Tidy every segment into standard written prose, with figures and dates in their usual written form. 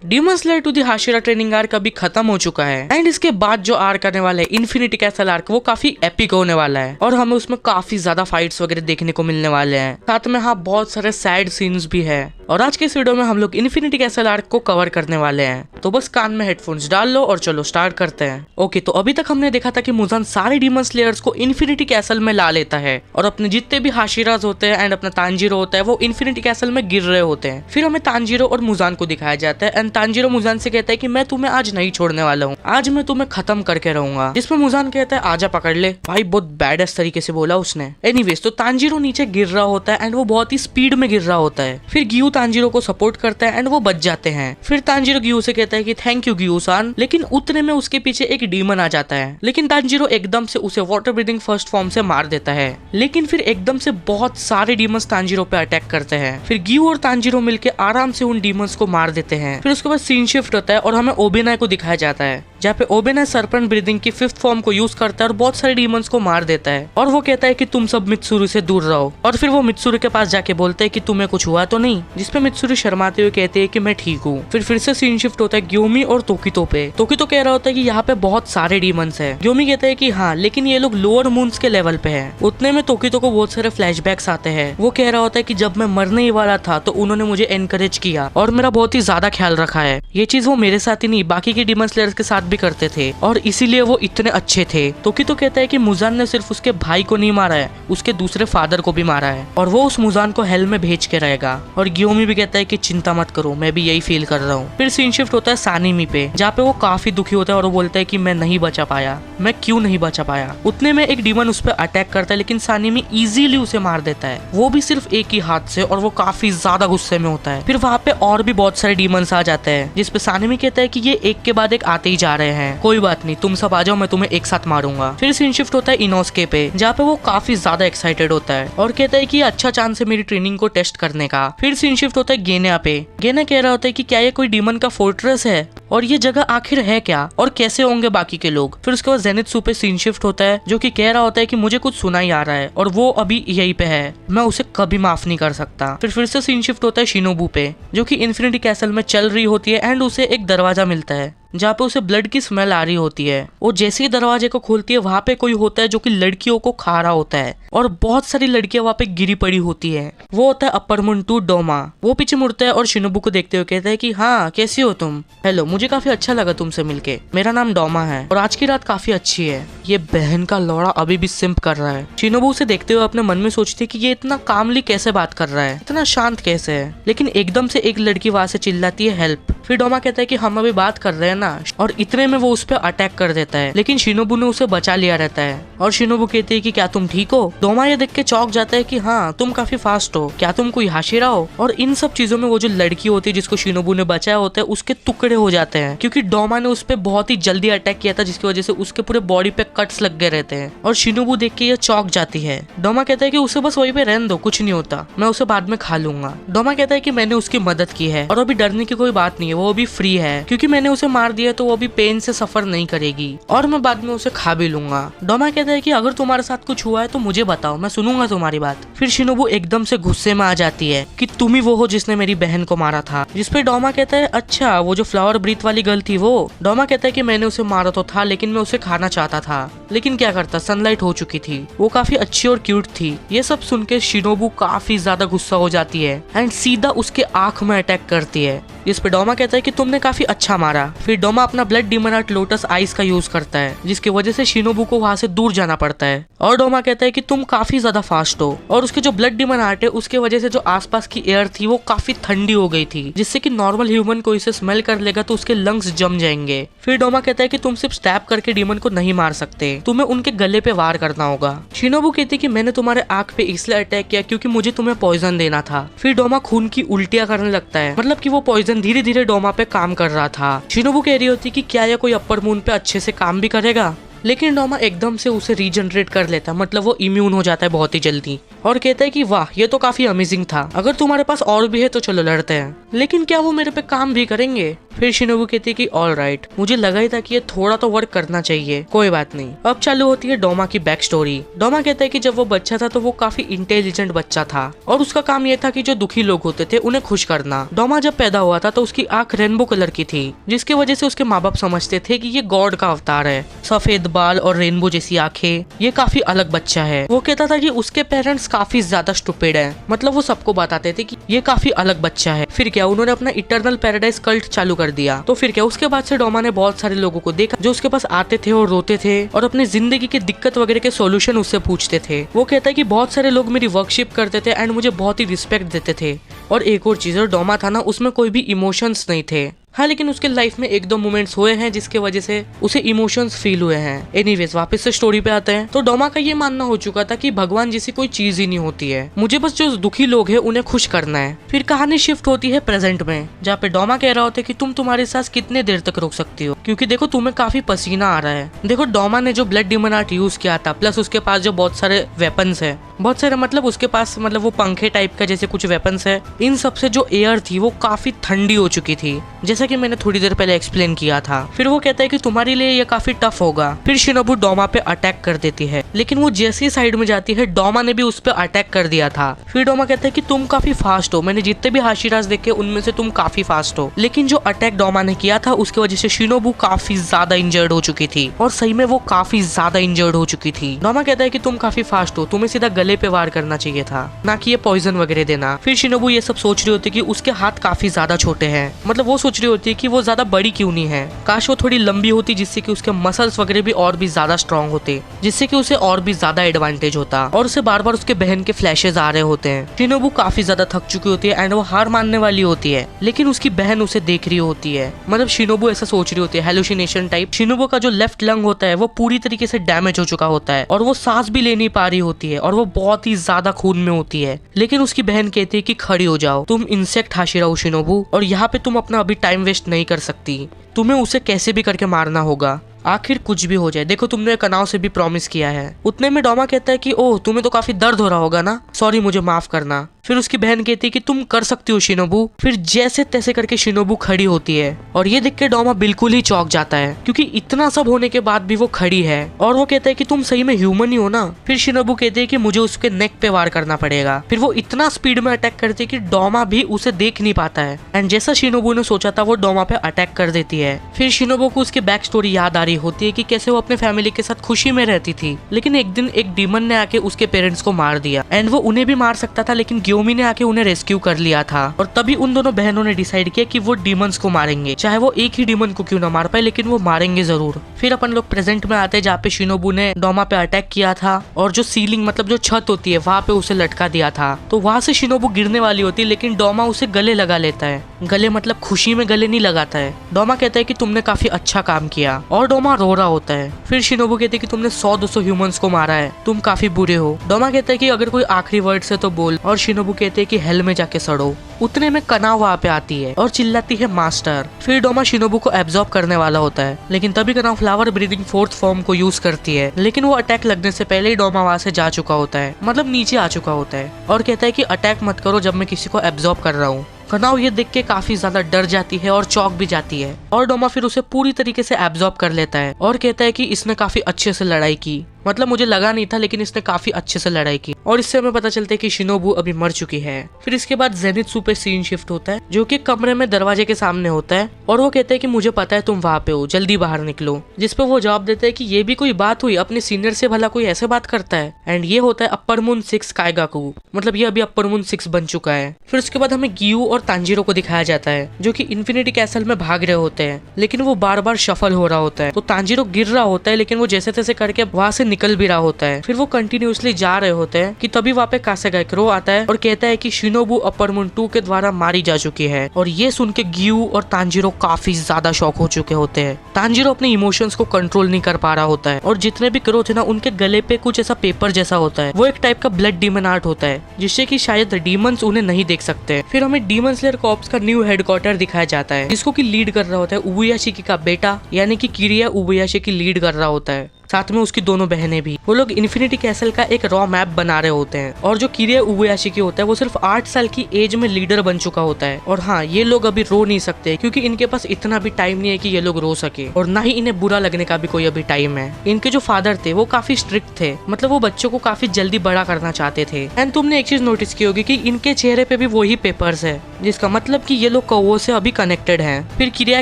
Demon Slayer to the Hashira training arc अभी खत्म हो चुका है एंड इसके बाद जो आर्क आने वाला है इन्फिनिटी कैसल आर्क वो काफी एपिक होने वाला है और हमें उसमें काफी ज्यादा फाइट्स वगैरह देखने को मिलने वाले हैं। साथ में हाँ बहुत सारे सैड सीन्स भी है और आज के इस वीडियो में हम लोग इन्फिनिटी कैसल आर्क को कवर करने वाले हैं। तो बस कान में हेडफोन्स डाल लो और चलो स्टार्ट करते हैं। ओके, तो अभी तक हमने देखा था कि मुजान सारे डीमन स्लेयर्स को इन्फिनिटी कैसल में ला लेता है और अपने जितने भी हाशिराज होते हैं एंड अपना तांजीरो होता है वो इन्फिनिटी कैसल में गिर रहे होते हैं। फिर हमें तांजीरो और मुजान को दिखाया जाता है एंड तांजीरो मुजान से कहता है कि मैं तुम्हें आज नहीं छोड़ने वाला हूँ, आज मैं तुम्हें खत्म करके रहूंगा। जिसमें मुजान कहता है आजा पकड़ ले। भाई बहुत बैडेस्ट तरीके से बोला उसने। एनीवेज, तो तांजीरो नीचे गिर रहा होता है एंड वो बहुत ही स्पीड में गिर रहा होता है। फिर गियू तांजीरो को सपोर्ट करता है एंड वो बच जाते हैं। फिर तांजीरो गियू से कहता है कि थैंक यू गियू सान, लेकिन उतने में उसके पीछे एक डीमन आ जाता है। लेकिन तांजीरो एकदम से उसे वाटर ब्रीदिंग फर्स्ट फॉर्म से मार देता है। लेकिन फिर एकदम से बहुत सारे डीमंस तांजीरो पे अटैक करते हैं। फिर गियू और तांजीरो मिलकर आराम से उन डीमंस को मार देते हैं। फिर उसके बाद सीन शिफ्ट होता है और हमें ओबेनाई को दिखाया जाता है जहाँ पे ओबेनाई सर्पेंट ब्रीदिंग की 5th फॉर्म को यूज करता है और बहुत सारे डीमंस को मार देता है। और वो कहता है कि तुम सब मित्सुरु से दूर रहो। और फिर वो मित्सुरु के पास जाके बोलते हैं कि तुम्हें कुछ हुआ तो नहीं, जिसपे मित्सुरु शर्माते हुए कहते हैं कि मैं ठीक हूँ। फिर से सीन शिफ्ट होता है ग्योमी और तोकितो पे। तोकितो कह रहा होता है कि यहाँ पे बहुत सारे डीमंस है। ग्योमी कहता है कि हाँ, लेकिन ये लोग लोअर मून्स के लेवल पे है। उतने में तोकितो को बहुत सारे फ्लैशबैक्स आते हैं। वो कह रहा होता है कि जब मैं मरने ही वाला था तो उन्होंने मुझे एनकरेज किया और मेरा बहुत ही ज्यादा ख्याल रखा है। ये चीज वो मेरे साथ ही नहीं बाकी के डीमन स्लेयर्स के साथ भी करते थे और इसीलिए वो इतने अच्छे थे। तोकितो कहता है कि मुजान ने सिर्फ उसके भाई को नहीं मारा है, उसके दूसरे फादर को भी मारा है और वो उस मुजान को हेल में भेज के रहेगा। और ग्योमी भी कहता है कि चिंता मत करो, मैं भी यही फील कर रहा हूँ। फिर सीन शिफ्ट होता है सानिमी पे, जहाँ पे वो काफी दुखी होता है और वो बोलता है कि मैं नहीं बचा पाया, मैं क्यों नहीं बचा पाया। उतने में एक डीमन उस पर अटैक करता है लेकिन सानिमी इजीली उसे मार देता है, वो भी सिर्फ एक ही हाथ से, और वो काफी ज्यादा गुस्से में होता है। फिर वहाँ पे और भी बहुत सारे डीमंस आ जाते हैं जिसपे सानिमी कहता है कि ये एक के बाद एक आते ही जा रहे हैं, कोई बात नहीं, तुम सब आ जाओ, मैं तुम्हें एक साथ मारूंगा। फिर सीन शिफ्ट होता है इनोस्के पे, जहाँ पे वो काफी ज्यादा एक्साइटेड होता है और कहता है कि ये अच्छा चांस है मेरी ट्रेनिंग को टेस्ट करने का। फिर सीन शिफ्ट होता है गेना पे। गेना कह रहा होता है कि क्या ये कोई डीमन का फोर्ट्रेस है और ये जगह आखिर है क्या और कैसे होंगे बाकी के लोग। फिर उसके बाद जेनित्सु पे सीन शिफ्ट होता है जो कि कह रहा होता है कि मुझे कुछ सुना ही आ रहा है और वो अभी यहीं पे है, मैं उसे कभी माफ नहीं कर सकता। फिर से सीन शिफ्ट होता है शिनोबू पे, जो कि इन्फिनिटी कैसल में चल रही होती है एंड उसे एक दरवाजा मिलता है जहाँ पे उसे ब्लड की स्मेल आ रही होती है। वो जैसे ही दरवाजे को खोलती है वहाँ पे कोई होता है जो कि लड़कियों को खा रहा होता है और बहुत सारी लड़कियां वहाँ पे गिरी पड़ी होती है। वो होता है अपर मुंटू डोमा। वो पीछे मुड़ता है और शिनोबू को देखते हुए कहता है कि हाँ कैसी हो तुम, हेलो, मुझे काफी अच्छा लगा तुमसे मिलके, मेरा नाम डोमा है और आज की रात काफी अच्छी है। ये बहन का लौड़ा अभी भी सिंप कर रहा है। शिनोबू उसे देखते हुए अपने मन में सोचती है कि ये इतना कामली कैसे बात कर रहा है, इतना शांत कैसे है। लेकिन एकदम से एक लड़की वहां से चिल्लाती है हेल्प। फिर डोमा कहता है कि हम अभी बात कर रहे हैं ना, और इतने में वो उस पर अटैक कर देता है लेकिन शिनोबू ने उसे बचा लिया रहता है। और शिनोबू कहती है कि क्या तुम ठीक हो। डोमा ये देख के चौंक जाता है कि हाँ तुम काफी फास्ट हो, क्या तुम कोई हाशिरा हो। और इन सब चीजों में वो जो लड़की होती है जिसको शिनोबू ने बचाया होता है उसके टुकड़े हो जाते हैं क्योंकि डोमा ने उस पर बहुत ही जल्दी अटैक किया था जिसकी वजह से उसके पूरे बॉडी पे कट्स लग गए रहते हैं। और शिनोबू देख के ये चौंक जाती है। डोमा कहता है कि उसे बस वहीं पे रहने दो, कुछ नहीं होता, मैं उसे बाद में खा लूंगा। डोमा कहता है कि मैंने उसकी मदद की है और अभी डरने की कोई बात नहीं है, वो अभी फ्री है क्योंकि मैंने उसे मार दिया तो वो अभी पेन से सफर नहीं करेगी और मैं बाद में उसे खा भी लूंगा। डोमा कहता है कि अगर तुम्हारे साथ कुछ हुआ है तो मुझे बताओ, मैं सुनूंगा तुम्हारी बात। फिर शिनोबू एकदम से गुस्से में आ जाती है कि तुम ही वो हो जिसने मेरी बहन को मारा था। जिसपे डोमा कहता है अच्छा वो जो फ्लावर ब्रीथ वाली गर्ल थी वो। डोमा कहता है कि मैंने उसे मारा तो था लेकिन मैं उसे खाना चाहता था, लेकिन क्या करता, सनलाइट हो चुकी थी, वो काफी अच्छी और क्यूट थी। ये सब सुन के शिनोबू काफी ज्यादा गुस्सा हो जाती है एंड सीधा उसके आंख में अटैक करती है। जिस पे डोमा कहता है कि तुमने काफी अच्छा मारा। फिर डोमा अपना blood demon art lotus ice का यूज करता है जिसकी वजह से शिनोबू को वहां से दूर जाना पड़ता है। और डोमा कहता है कि तुम काफी ज्यादा फास्ट हो और उसके जो ब्लड डीमन आर्ट है उसके वजह से जो आसपास की एयर थी वो काफी ठंडी हो गई थी जिससे कि नॉर्मल ह्यूमन को इसे स्मेल कर लेगा तो उसके लंग्स जम जाएंगे। फिर डोमा कहता है कि तुम सिर्फ स्टैब करके डीमन को नहीं मार सकते, तुम्हें उनके गले पे वार करना होगा। शिनोबू कहती है कि मैंने तुम्हारे आंख पे इसलिए अटैक किया क्योंकि मुझे तुम्हें पॉइजन देना था। फिर डोमा खून की उल्टियां करने लगता है, मतलब कि वो पॉइजन धीरे धीरे डोमा पे काम कर रहा था। शिनोबू कह रही होती कि क्या यह कोई अपर मून पे अच्छे से काम भी करेगा, लेकिन डोमा एकदम से उसे रीजनरेट कर लेता है, मतलब वो इम्यून हो जाता है बहुत ही जल्दी और कहता है कि वाह ये तो काफी अमेजिंग था, अगर तुम्हारे पास और भी है तो चलो लड़ते हैं, लेकिन क्या वो मेरे पे काम भी करेंगे? फिर शिनोबू कहती है कि ऑल राइट, मुझे लगा ही था कि ये थोड़ा तो वर्क करना चाहिए, कोई बात नहीं। अब चालू होती है डोमा की बैक स्टोरी। डोमा कहता है कि जब वो बच्चा था तो वो काफी इंटेलिजेंट बच्चा था और उसका काम ये था कि जो दुखी लोग होते थे उन्हें खुश करना। डोमा जब पैदा हुआ था तो उसकी आंख रेनबो कलर की थी, जिसकी वजह से उसके माँ बाप समझते थे कि ये गॉड का अवतार है, सफेद बाल और रेनबो जैसी आंखें, ये काफी अलग बच्चा है। वो कहता था कि उसके पेरेंट्स काफी ज्यादा स्टूपिड है, मतलब वो सबको बताते थे कि ये काफी अलग बच्चा है। फिर क्या उन्होंने अपना इटर्नल पैराडाइज कल्ट चालू कर दिया। तो फिर क्या उसके बाद से डोमा ने बहुत सारे लोगों को देखा जो उसके पास आते थे और रोते थे और अपनी जिंदगी के दिक्कत वगैरह के सॉल्यूशन उससे पूछते थे। वो कहता है कि बहुत सारे लोग मेरी वर्कशिप करते थे एंड मुझे बहुत ही रिस्पेक्ट देते थे। और एक और चीज, डोमा था ना, उसमें कोई भी इमोशंस नहीं थे। हाँ, लेकिन उसके लाइफ में एक दो मोमेंट्स हुए हैं जिसके वजह से उसे इमोशंस फील हुए हैं। एनीवेज वापस से स्टोरी पे आते हैं। तो डोमा का ये मानना हो चुका था कि भगवान जैसी कोई चीज ही नहीं होती है, मुझे बस जो दुखी लोग हैं उन्हें खुश करना है। फिर कहानी शिफ्ट होती है प्रेजेंट में, जहाँ पे डोमा कह रहा होता है कि तुम तुम्हारे सांस कितने देर तक रोक सकती हो, क्योंकि देखो तुम्हें काफी पसीना आ रहा है। देखो डोमा ने जो ब्लड डिमन आर्ट यूज किया था, प्लस उसके पास जो बहुत सारे वेपन्स है, बहुत सारे मतलब उसके पास मतलब वो पंखे टाइप का जैसे कुछ वेपन्स है, इन सब से जो एयर थी वो काफी ठंडी हो चुकी थी, जैसा कि मैंने थोड़ी देर पहले एक्सप्लेन किया था। फिर वो कहता है कि तुम्हारे लिए ये काफी टफ होगा। फिर शिनोबू डोमा पे अटैक कर देती है, लेकिन वो जैसी साइड में जाती है डोमा ने भी उस पे अटैक कर दिया था। फिर डोमा कहता है कि तुम काफी फास्ट हो, मैंने जितने भी हाशिराज देखे उनमें से तुम काफी फास्ट हो। लेकिन जो अटैक डोमा ने किया था उसकी वजह से शिनोबू काफी ज्यादा इंजर्ड हो चुकी थी, और सही में वो काफी ज्यादा इंजर्ड हो चुकी थी। डोमा कहता है कि तुम काफी फास्ट हो, तुम्हें सीधा गले पे वार करना चाहिए था, ना कि ये पॉइजन वगैरह देना। फिर शिनोबू ये सब सोच रही होती है कि उसके हाथ काफी ज्यादा छोटे हैं, मतलब वो सोच रही होती है कि वो ज्यादा बड़ी क्यों नहीं है, काश वो थोड़ी लंबी होती जिससे कि उसके मसल्स वगैरह भी और भी ज्यादा स्ट्रॉन्ग होते, जिससे कि उसे और भी ज्यादा एडवांटेज होता। और उसे बार बार उसके बहन के फ्लैशेस आ रहे होते हैं। शिनोबू काफी ज्यादा थक चुकी होती है एंड वो हार मानने वाली होती है, लेकिन उसकी बहन उसे देख रही होती है। मतलब शिनोबू ऐसा सोच रही होती है, हेलुसिनेशन टाइप। शिनोबू का जो लेफ्ट लंग होता है वो पूरी तरीके से डैमेज हो चुका होता है और वो सांस भी ले नहीं पा रही होती है और वो बहुत ही ज्यादा खून में होती है। लेकिन उसकी बहन कहती है कि खड़ी हो जाओ, तुम इंसेक्ट हाशिरा हो शिनोबू, और यहाँ पे तुम अपना अभी टाइम वेस्ट नहीं कर सकती, तुम्हें उसे कैसे भी करके मारना होगा, आखिर कुछ भी हो जाए। देखो तुमने कनाव से भी प्रॉमिस किया है। उतने में डोमा कहता है कि ओह तुम्हें तो काफी दर्द हो रहा होगा ना, सॉरी मुझे माफ करना। फिर उसकी बहन कहती है कि तुम कर सकती हो शिनोबू। फिर जैसे तैसे करके शिनोबू खड़ी होती है और ये देख के डोमा बिल्कुल ही चौंक जाता है, क्योंकि इतना सब होने के बाद भी वो खड़ी है। और वो कहता है कि तुम सही में ह्यूमन ही हो ना। फिर शिनोबू कहती है कि मुझे उसके नेक पे वार करना पड़ेगा। फिर वो इतना स्पीड में अटैक करती है कि डोमा भी उसे देख नहीं पाता है, एंड जैसा शिनोबू ने सोचा था वो डोमा पे अटैक कर देती है। फिर शिनोबू को उसकी बैक स्टोरी याद आ रही होती है कि कैसे वो अपने फैमिली के साथ खुशी में रहती थी, लेकिन एक दिन एक डीमन ने आके उसके पेरेंट्स को मार दिया, एंड वो उन्हें भी मार सकता था, लेकिन ग्योमी ने आके उन्हें रेस्क्यू कर लिया था। और तभी उन दोनों बहनों ने डिसाइड किया कि वो डीमंस को मारेंगे, चाहे वो एक ही डीमन को क्यों ना मार पाए, लेकिन वो मारेंगे जरूर। फिर अपन लोग प्रेजेंट में आते हैं जहाँ पे शिनोबू ने डोमा पे अटैक किया था और जो सीलिंग मतलब जो छत होती है वहाँ पे उसे लटका दिया था। तो वहाँ से शिनोबू गिरने वाली होती है, लेकिन डोमा उसे गले लगा लेता है। गले मतलब खुशी में गले नहीं लगाता है। डोमा कहता है कि तुमने काफी अच्छा काम किया, और डोमा रो रहा होता है। फिर शिनोबू कहते हैं कि तुमने 100-200 ह्यूमंस को मारा है, तुम काफी बुरे हो। डोमा कहता है कि अगर कोई आखिरी वर्ड से तो बोल, और शिनोबू कहते हैं कि हेल में जाके सड़ो। उतने में कनाव वहाँ पे आती है और चिल्लाती है मास्टर। फिर डोमा शिनोबू को एब्जॉर्ब करने वाला होता है, लेकिन तभी कनाव फ्लावर ब्रीदिंग फोर्थ फॉर्म को यूज करती है, लेकिन वो अटैक लगने से पहले ही डोमा वहाँ से जा चुका होता है, मतलब नीचे आ चुका होता है, और कहता है कि अटैक मत करो जब मैं किसी को एब्जॉर्ब कर रहा हूँ। कनाव ये देख के काफी ज्यादा डर जाती है और चौंक भी जाती है, और डोमा फिर उसे पूरी तरीके से एब्जॉर्ब कर लेता है और कहता है कि इसने काफी अच्छे से लड़ाई की, मतलब मुझे लगा नहीं था लेकिन इसने काफी अच्छे से लड़ाई की। और इससे हमें पता चलता है कि शिनोबू अभी मर चुकी है। फिर इसके बाद जेनित्सु पे सीन शिफ्ट होता है, जो कि कमरे में दरवाजे के सामने होता है, और वो कहता है कि मुझे पता है तुम वहाँ पे हो, जल्दी बाहर निकलो। जिस पे वो जवाब देता है कि ये भी कोई बात हुई, अपने सीनियर से भला कोई ऐसे बात करता है। एंड ये होता है अपर मून 6 काइगाकू, मतलब ये अभी अपर मून 6 बन चुका है। फिर उसके बाद हमें गियू और तांजीरो को दिखाया जाता है, जो कि इन्फिनिटी कैसल में भाग रहे होते हैं, लेकिन वो बार बार शफल हो रहा होता है। तो तांजीरो गिर रहा होता है, लेकिन वो जैसे तैसे करके वहां से निकल भी रहा होता है। फिर वो कंटिन्यूअसली जा रहे होते हैं कि तभी वहाँ पे कासेगाइक्रो आता है और कहता है कि शिनोबू अपर मून 2 के द्वारा मारी जा चुकी है। और ये सुन के गियू और तांजीरो काफी ज्यादा शॉक हो चुके होते हैं। तांजीरो अपने इमोशंस को कंट्रोल नहीं कर पा रहा होता है, और जितने भी क्रो थे ना उनके गले पे कुछ ऐसा पेपर जैसा होता है, वो एक टाइप का ब्लड डीमन आर्ट होता है, जिससे कि शायद डीमंस उन्हें नहीं देख सकते। फिर हमें डीमन स्लेयर कॉर्प्स का न्यू हेडक्वार्टर दिखाया जाता है, जिसको कि लीड कर रहा होता है उबुयाशिकी का बेटा, यानी कि किरिया उबुयाशिकी लीड कर रहा होता है। साथ में उसकी दोनों बहनें भी। वो लोग इन्फिनिटी कैसल का एक रॉ मैप बना रहे होते हैं और जो किरिया उबयाशी होता है वो सिर्फ 8 साल की एज में लीडर बन चुका होता है। और हाँ, ये लोग अभी रो नहीं सकते क्योंकि इनके पास इतना भी टाइम नहीं है कि ये लोग रो सके, और ना ही इन्हें बुरा लगने का भी कोई अभी टाइम है। इनके जो फादर थे वो काफी स्ट्रिक्ट थे, मतलब वो बच्चों को काफी जल्दी बड़ा करना चाहते थे। एंड तुमने एक चीज नोटिस की होगी कि इनके चेहरे पे भी वही पेपर्स है, जिसका मतलब कि ये लोग कौवों से अभी कनेक्टेड हैं। फिर किरिया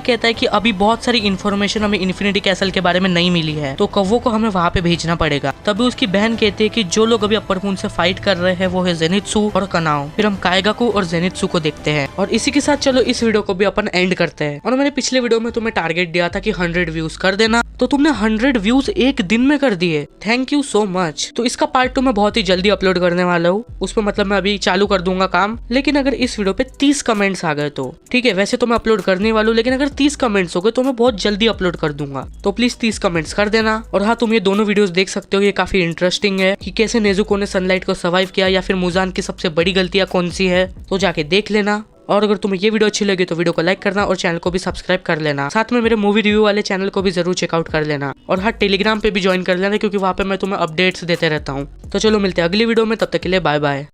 कहता है कि अभी बहुत सारी इन्फॉर्मेशन हमें इन्फिनिटी कैसल के बारे में नहीं मिली है, तो कौवों को हमें वहाँ पे भेजना पड़ेगा। तभी उसकी बहन कहती है कि जो लोग अभी अपर मून से फाइट कर रहे हैं वो है जेनित्सु और कनाओ। फिर हम कायगाकू और जेनित्सु को देखते हैं। और इसी के साथ चलो इस वीडियो को भी अपन एंड करते हैं। और मैंने पिछले वीडियो में तुम्हें टारगेट दिया था कि 100 व्यूज कर देना, तो तुमने 100 व्यूज एक दिन में कर दिए। Thank you so much. तो इसका पार्ट 2 मैं बहुत ही जल्दी अपलोड करने वाला हूँ। उसमें मतलब मैं अभी चालू कर दूंगा काम, लेकिन अगर इस वीडियो पे 30 कमेंट्स आ गए तो ठीक है। वैसे तो मैं अपलोड करने वाला हूँ, लेकिन अगर 30 कमेंट्स हो गए तो मैं बहुत जल्दी अपलोड कर दूंगा। तो प्लीज 30 कमेंट्स कर देना। और हाँ, तुम ये दोनों वीडियोस देख सकते हो, ये काफी इंटरेस्टिंग है कि कैसे नेजुको ने सनलाइट को सर्वाइव किया, या फिर मुजान की सबसे बड़ी गलतियां कौन सी है, तो जाके देख लेना। और अगर तुम्हें ये वीडियो अच्छी लगी तो वीडियो को लाइक करना और चैनल को भी सब्सक्राइब कर लेना। साथ में मेरे मूवी रिव्यू वाले चैनल को भी जरूर चेकआउट कर लेना। और हाँ, टेलीग्राम पे भी ज्वाइन कर लेना, क्योंकि वहाँ पे मैं तुम्हें अपडेट्स देते रहता हूँ। तो चलो मिलते हैं अगली वीडियो में, तब तक के लिए बाय बाय।